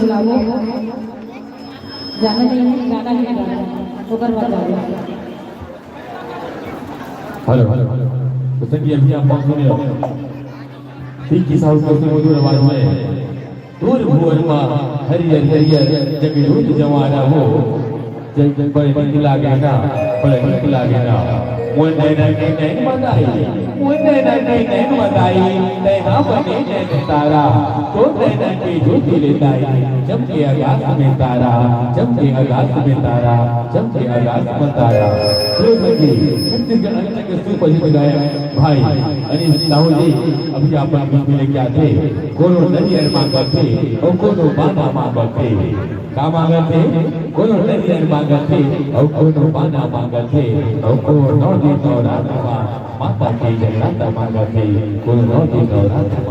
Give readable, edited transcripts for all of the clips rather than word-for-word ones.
बुलाओ जाना नहीं गाना ही गाना ओकर बाद हेलो तो संगी अभी आप सुने हो ठीक की साउंड में मधुर आवाज में दूर भुवन में हरियर हरियर जगजोत जवाना हो जग बड़े नीक लागेगा बड़े नीक लागेगा मोय नैन बताई मोय नैन बताई नैना बने नैन तारा तो नैना की ज्योति लेताई चमके आकाश में तारा चमके आकाश में तारा चमके आकाश में तारा तो संगी छत्तीसगढ़ अंचल के सुप्रसिद्ध गायक भाई अनिल साहू जी अभी आप बीच में क्या थे कोनो नरियर मांगत थे और कोनो बाना मांगत थे का मांगत थे कोनो नरियर मांगत थे और कोनो बाना मांगत थे और कोनो नौ दिन नवरात्र माता की जगन्नाथ मांगत थे कोनो नौ दिन नवरात्र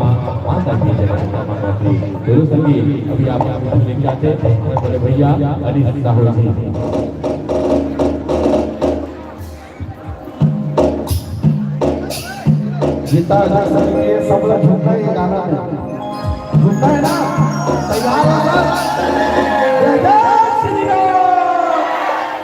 माता की जगन्नाथ मांगत थे तो सभी अभी आप बीच में क्या थे बड़े भैया अनिल साहू जी गीता दर्शन के सब लोग झुका है गाना में झुका है ना तैयार है जय जय श्री राम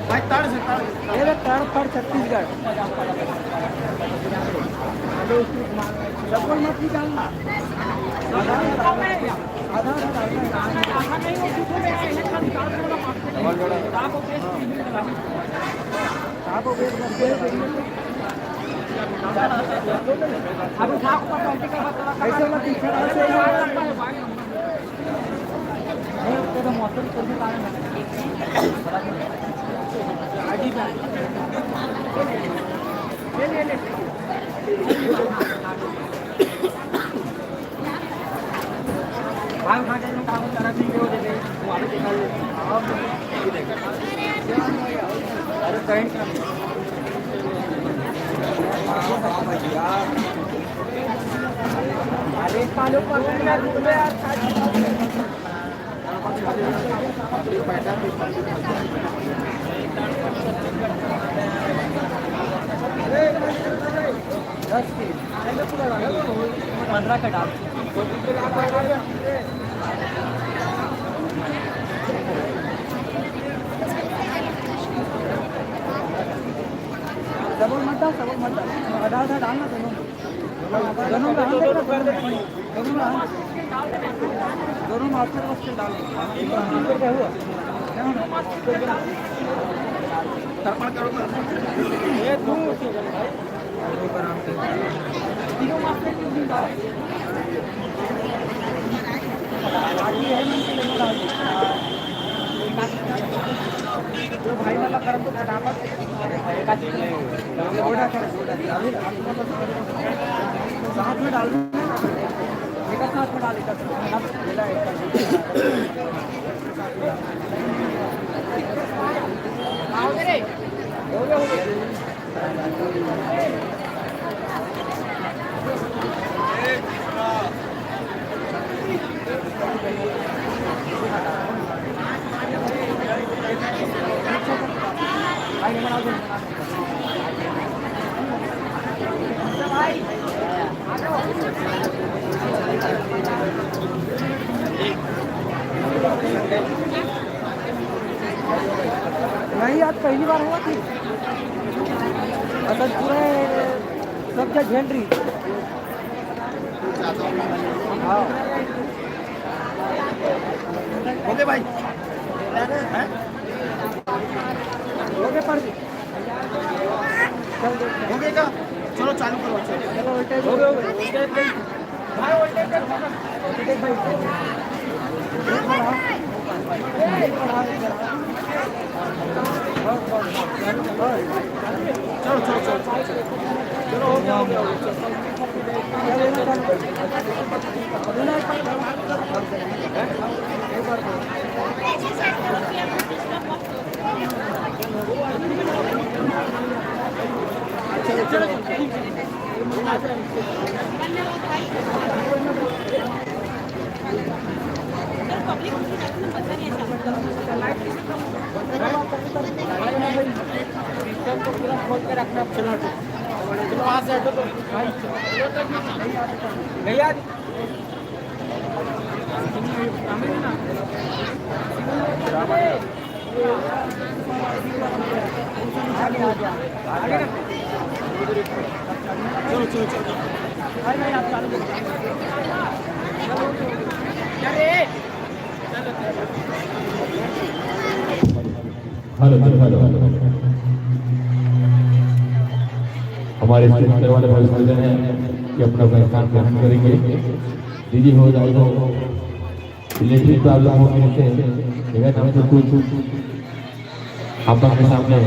ये तड़ छत्तीसगढ़ डबल मत निकालना ऐसे मत मौसम पंद्रह का डाल डबल मत डाल डालना दोनों मास्टर वस्टर डाल क्या हुआ तर्पण करो ये तू तीनों मास्टर की डाल जो भाई वाला कर्म तो फटाफट साथ में डाल एक साथ में डाल नहीं आज पहली बार हुआ थी असल पूरे सब जगह झेल रही हाँ ओके भाई ओके पर ओके का चलो चालू करो चलो वोल्टेज हो गया भाई वोल्टेज भाई चलो हो गया खोल के रखना चलो वहाँ से हटो तो नहीं यार चलो आप चालू हेलो हमारे स्टेशन वाले भाई बोलते हैं कि अपना काम ग्रहण करेंगे दीदी हो जाए तो इलेक्ट्रिक प्रॉब्लम होने से कुछ आप अपने सामने